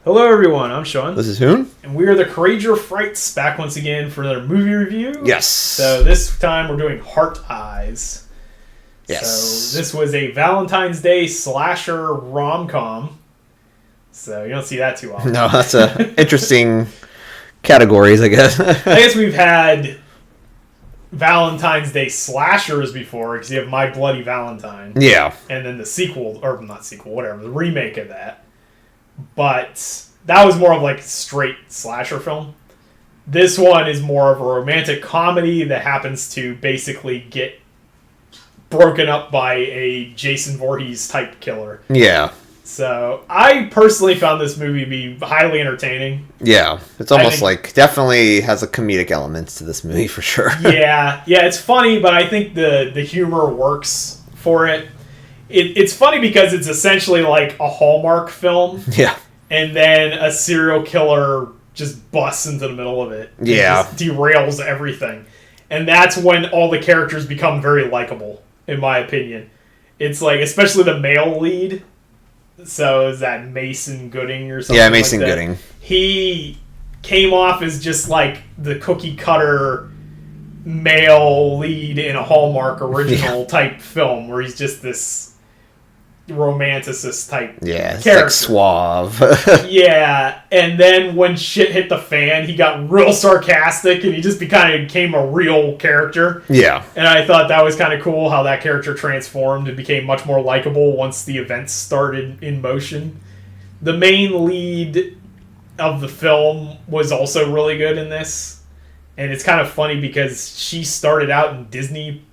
Hello everyone, I'm Sean. This is Hoon. And we are the Courageour Frights, back once again for another movie review. Yes. So this time we're doing Heart Eyes. Yes. So this was a Valentine's Day slasher rom-com. So you don't see that too often. No, that's interesting categories, I guess. I guess we've had Valentine's Day slashers before, because you have My Bloody Valentine. Yeah. And then the sequel, or not sequel, whatever, the remake of that. But that was more of like a straight slasher film. This one is more of a romantic comedy that happens to basically get broken up by a Jason Voorhees type killer. Yeah. So I personally found this movie to be highly entertaining. Yeah. It's almost like definitely has a comedic elements to this movie for sure. Yeah, it's funny, but I think the humor works for it. It's funny because it's essentially like a Hallmark film. Yeah. And then a serial killer just busts into the middle of it. Yeah. Just derails everything. And that's when all the characters become very likable, in my opinion. It's like, especially the male lead. So is that Mason Gooding or something? Yeah, Mason Gooding. He came off as just like the cookie cutter male lead in a Hallmark original type film where he's just this romanticist type character. Like suave. Yeah, and then when shit hit the fan, he got real sarcastic and he just became a real character. Yeah. And I thought that was kind of cool how that character transformed and became much more likable once the events started in motion. The main lead of the film was also really good in this. And it's kind of funny because she started out in Disney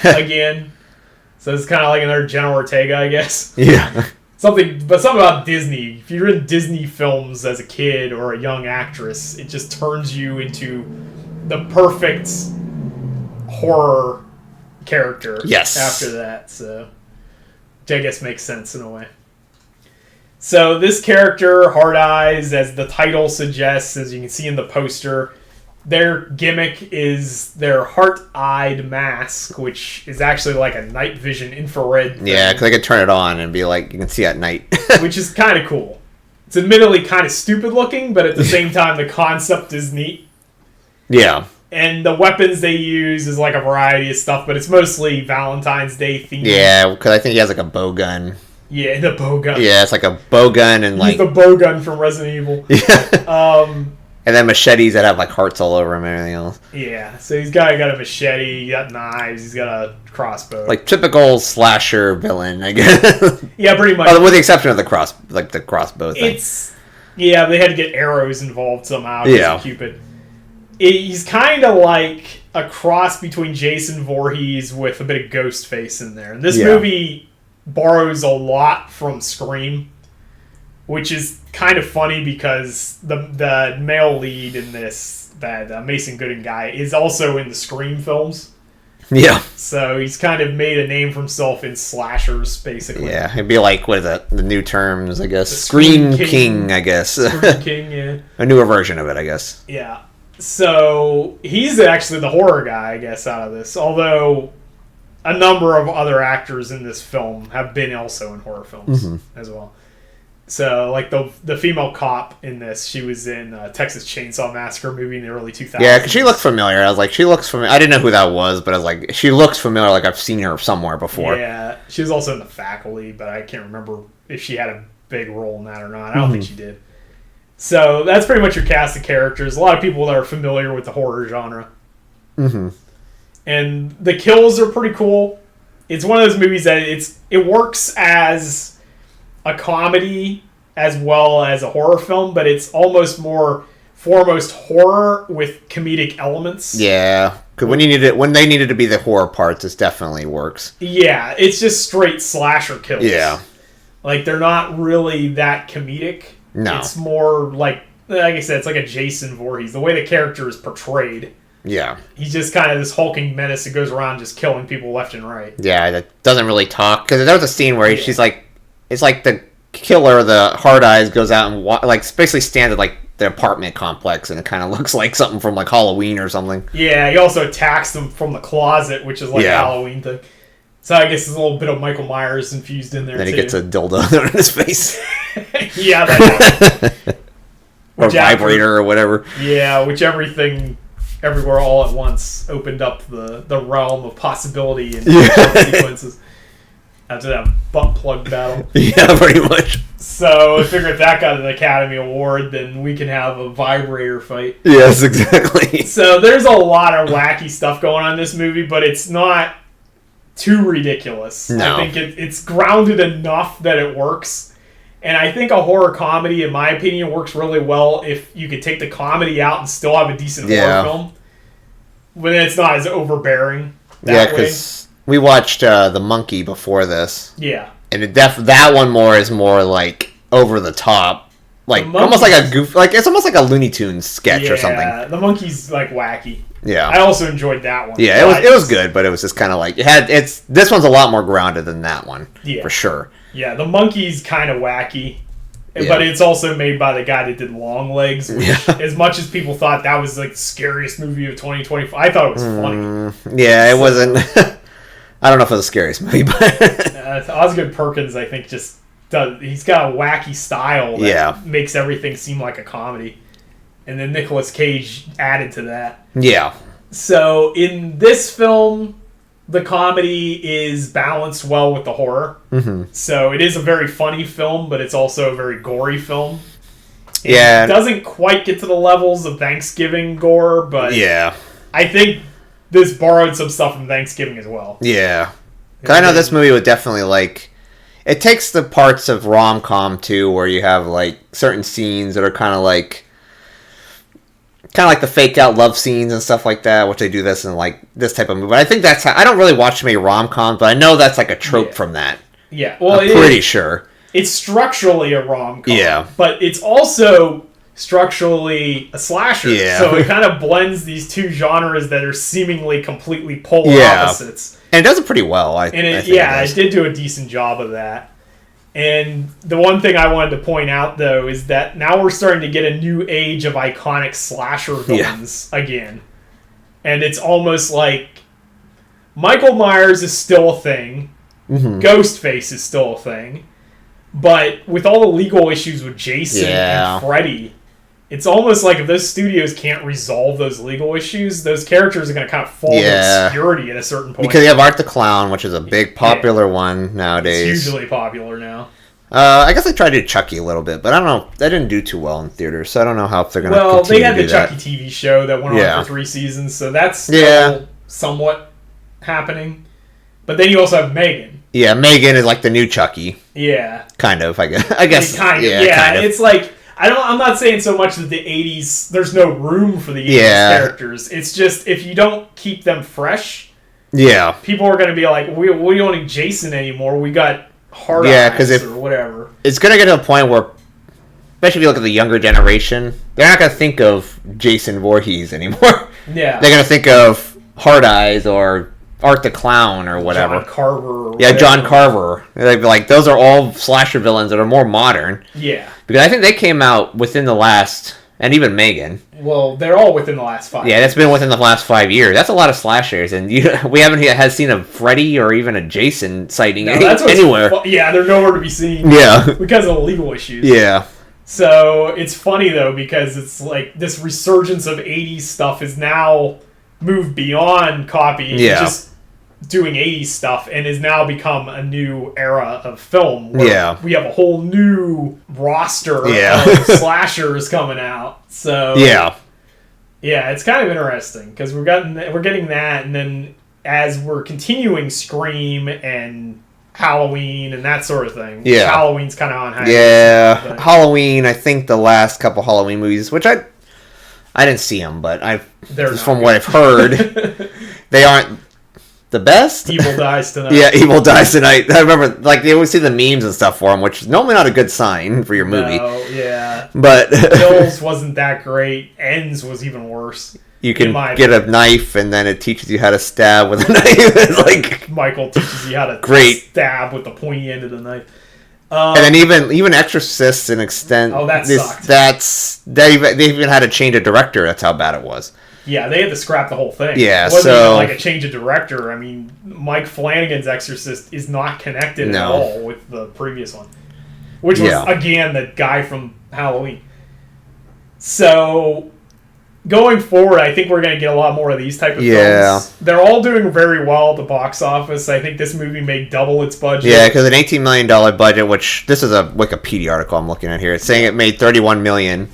again. So it's kind of like another Jenna Ortega, I guess. Yeah. Something about Disney. If you're in Disney films as a kid or a young actress, it just turns you into the perfect horror character. Yes. After that, so which I guess makes sense in a way. So this character, Hard Eyes, as the title suggests, as you can see in the poster, their gimmick is their heart-eyed mask, which is actually like a night vision infrared thing. Yeah, because I could turn it on and be like, you can see at night. Which is kind of cool. It's admittedly kind of stupid looking, but at the same time, the concept is neat. Yeah. And the weapons they use is like a variety of stuff, but it's mostly Valentine's Day themed. Yeah, because I think he has like a bow gun. Yeah, the bow gun. Yeah, it's like a bow gun and like... He's the bow gun from Resident Evil. Yeah. And then machetes that have like hearts all over them and everything else. Yeah, so he got a machete, he got knives, he's got a crossbow. Like typical slasher villain, I guess. Yeah, pretty much. Well, with the exception of the crossbow thing. Yeah, they had to get arrows involved somehow. Yeah. Cupid. He's kind of like a cross between Jason Voorhees with a bit of Ghostface in there. And this movie borrows a lot from Scream, which is kind of funny because the male lead in this, that Mason Gooding guy, is also in the Scream films. Yeah. So he's kind of made a name for himself in slashers, basically. Yeah, it'd be like, what is that? The new terms, I guess. The Scream King, I guess. Scream King, yeah. A newer version of it, I guess. Yeah. So he's actually the horror guy, I guess, out of this. Although a number of other actors in this film have been also in horror films as well. So, like, the female cop in this, she was in Texas Chainsaw Massacre movie in the early 2000s. Yeah, because she looked familiar. I was like, she looks familiar. I didn't know who that was, but I was like, she looks familiar, like I've seen her somewhere before. Yeah, she was also in The Faculty, but I can't remember if she had a big role in that or not. I don't think she did. So, that's pretty much your cast of characters. A lot of people that are familiar with the horror genre. Mm-hmm. And the kills are pretty cool. It's one of those movies that it works as a comedy as well as a horror film, but it's almost more foremost horror with comedic elements. Yeah, because when they needed to be the horror parts, it definitely works. Yeah, it's just straight slasher kills. Yeah, like they're not really that comedic. No, it's more like I said, it's like a Jason Voorhees. The way the character is portrayed. Yeah, he's just kind of this hulking menace that goes around just killing people left and right. Yeah, that doesn't really talk, because there was a scene where she's like, it's like the killer, the Hard Eyes, goes out and like basically stands at like the apartment complex, and it kind of looks like something from like Halloween or something. Yeah, he also attacks them from the closet, which is like a Halloween thing. So I guess there's a little bit of Michael Myers infused in there, Then too. he gets a dildo thrown in his face. Yeah, that or vibrator or whatever. Yeah, which everything, everywhere, all at once opened up the realm of possibility and sequences after that butt plug battle. Yeah, pretty much. So I figure if that got an Academy Award, then we can have a vibrator fight. Yes, exactly. So there's a lot of wacky stuff going on in this movie, but it's not too ridiculous. No. I think it's grounded enough that it works. And I think a horror comedy, in my opinion, works really well if you could take the comedy out and still have a decent horror film. But then it's not as overbearing that way. Because we watched The Monkey before this. Yeah. And that one is more like over the top. Like almost like a goof, like it's almost like a Looney Tunes sketch or something. Yeah, The Monkey's like wacky. Yeah. I also enjoyed that one. Yeah, it was good, but it was just kind of like this one's a lot more grounded than that one. Yeah. For sure. Yeah, The Monkey's kind of wacky. Yeah. But it's also made by the guy that did Long Legs, which, as much as people thought that was like the scariest movie of 2025, I thought it was funny. Yeah, it wasn't. I don't know if it was the scariest movie, but Osgood Perkins, I think, just does. He's got a wacky style that makes everything seem like a comedy, and then Nicolas Cage added to that. Yeah. So in this film, the comedy is balanced well with the horror. Mm-hmm. So it is a very funny film, but it's also a very gory film. It doesn't quite get to the levels of Thanksgiving gore, but I think this borrowed some stuff from Thanksgiving as well. Yeah. I know this movie would definitely, like... It takes the parts of rom-com, too, where you have, like, certain scenes that are kind of like the fake-out love scenes and stuff like that, which they do this in, like, this type of movie. But I think that's how... I don't really watch many rom-coms, but I know that's, like, a trope from that. Yeah. Well, I'm pretty sure. It's structurally a rom-com. Yeah. But it's also structurally a slasher. Yeah. So it kind of blends these two genres that are seemingly completely polar opposites. And it does it pretty well, I think. It did do a decent job of that. And the one thing I wanted to point out, though, is that now we're starting to get a new age of iconic slasher villains again. And it's almost like Michael Myers is still a thing. Mm-hmm. Ghostface is still a thing. But with all the legal issues with Jason and Freddy, it's almost like if those studios can't resolve those legal issues, those characters are going to kind of fall into obscurity at a certain point. Because you have Art the Clown, which is a big popular one nowadays. It's hugely popular now. I guess they tried to do Chucky a little bit, but I don't know. That didn't do too well in theaters, so I don't know how if they're going to continue to do that. Well, they had the Chucky TV show that went on for 3 seasons, so that's still somewhat happening. But then you also have Megan. Yeah, Megan is like the new Chucky. Yeah. Kind of, I guess. Kind of. Kind of. It's like... I'm not saying so much that the 80s, there's no room for the 80s characters. It's just, if you don't keep them fresh, people are going to be like, we don't need Jason anymore. We got Hard Eyes or whatever. It's going to get to a point where, especially if you look at the younger generation, they're not going to think of Jason Voorhees anymore. Yeah. They're going to think of Hard Eyes or Art the Clown or whatever. John Carver. John Carver. They'd be like, those are all slasher villains that are more modern. Yeah. Because I think they came out within the last, and even Megan. Well, they're all within the last 5 years. Yeah, that's been within the last 5 years. That's a lot of slashers, and we haven't seen a Freddy or even a Jason sighting anywhere. They're nowhere to be seen. Yeah. Because of legal issues. Yeah. So, it's funny, though, because it's like this resurgence of 80s stuff is now moved beyond copying, just doing 80s stuff, and has now become a new era of film where we have a whole new roster of slashers coming out. So it's kind of interesting because we're getting that, and then as we're continuing Scream and Halloween and that sort of thing. Halloween's kind of on hiatus. Halloween, I think the last couple Halloween movies, which I didn't see them, but from what I've heard, they aren't the best. Evil Dies Tonight. Evil Dies Tonight. I remember, like, they always see the memes and stuff for them, which is normally not a good sign for your movie. No, but Bills wasn't that great. Ends was even worse. You can get a knife, and then it teaches you how to stab with a knife. It's like Michael teaches you how to stab with the pointy end of the knife. And then even Exorcist to an extent. Oh, that sucked. They even had to change a director. That's how bad it was. Yeah, they had to scrap the whole thing. Yeah, it wasn't so even like a change of director. I mean, Mike Flanagan's Exorcist is not connected at all with the previous one, which was again the guy from Halloween. So going forward, I think we're going to get a lot more of these type of films. They're all doing very well at the box office. I think this movie made double its budget. Yeah, because an $18 million budget, which this is a Wikipedia article I'm looking at here. It's saying it made $31 million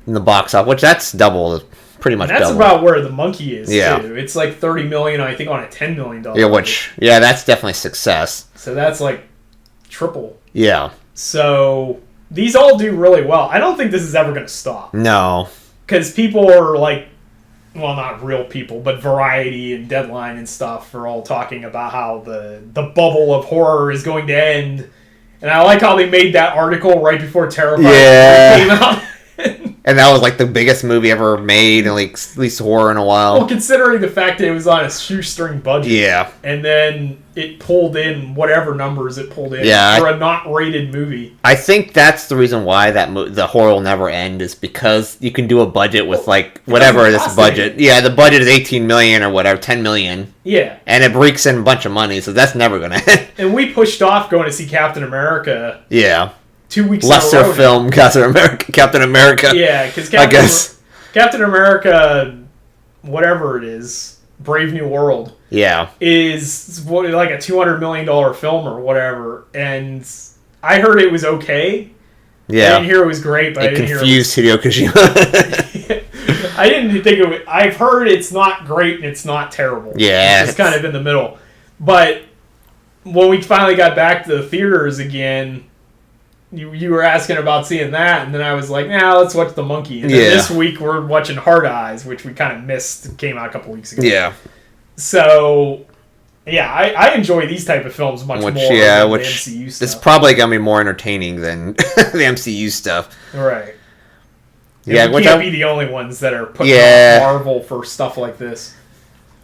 in the box office, which that's double. Pretty much that's double. About where The Monkey is, too. It's like $30 million, I think, on a $10 million budget. That's definitely success. So that's like triple. Yeah. So these all do really well. I don't think this is ever going to stop. No. Because people are like, well, not real people, but Variety and Deadline and stuff are all talking about how the bubble of horror is going to end. And I like how they made that article right before Terrifier came out. And that was like the biggest movie ever made, and like at least horror in a while. Well, considering the fact that it was on a shoestring budget. Yeah. And then it pulled in whatever numbers it pulled in for a not rated movie. I think that's the reason why the horror will never end, is because you can do a budget with like whatever this budget. Yeah, the budget is $18 million or whatever, $10 million. Yeah. And it breaks in a bunch of money, so that's never gonna end. And we pushed off going to see Captain America. Yeah. 2 weeks lesser in a row film Captain America. Yeah, because Captain America, whatever it is, Brave New World. Yeah. Is like a $200 million film or whatever, and I heard it was okay. Yeah. I didn't hear it was great, but I didn't confused Hideo Kojima. I didn't think it was. I've heard it's not great and it's not terrible. Yeah. It's kind of in the middle. But when we finally got back to the theaters again, you were asking about seeing that, and then I was like, nah, let's watch The Monkey. And then this week we're watching Hard Eyes, which we kind of missed. It came out a couple weeks ago. Yeah. So, yeah, I enjoy these type of films much more than the MCU stuff. It's probably going to be more entertaining than the MCU stuff. Right. Yeah, we can't be the only ones that are putting on Marvel for stuff like this.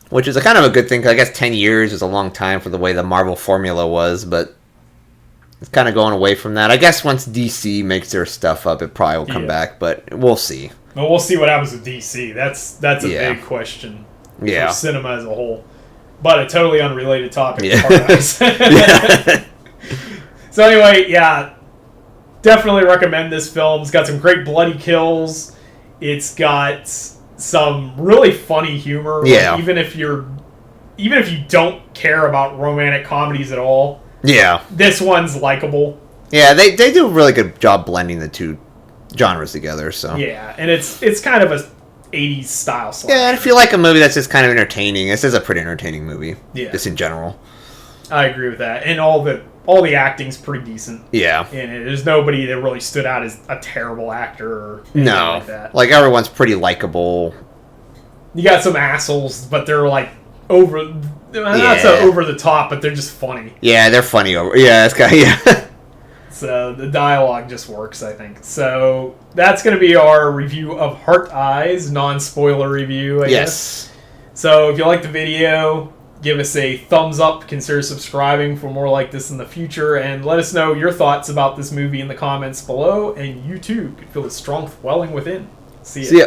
Which is a kind of a good thing, because I guess 10 years is a long time for the way the Marvel formula was, but it's kind of going away from that. I guess once DC makes their stuff up, it probably will come back, but we'll see. Well, we'll see what happens with DC. That's a big question for cinema as a whole. But a totally unrelated topic. Yeah. So anyway, definitely recommend this film. It's got some great bloody kills. It's got some really funny humor. Yeah. Like, even if you don't care about romantic comedies at all. Yeah. This one's likable. Yeah, they do a really good job blending the two genres together, so. Yeah, and it's kind of a 80s style slasher. Yeah, and if you like a movie that's just kind of entertaining, this is a pretty entertaining movie. Yeah. Just in general. I agree with that. And all the acting's pretty decent. Yeah. And there's nobody that really stood out as a terrible actor or anything like that. Like, everyone's pretty likable. You got some assholes, but they're like not so over the top, but they're just funny. Yeah, they're funny So the dialogue just works, I think. So that's going to be our review of Heart Eyes, non-spoiler review, I guess. So if you like the video, give us a thumbs up, consider subscribing for more like this in the future, and let us know your thoughts about this movie in the comments below, and you too could feel the strength welling within. See ya.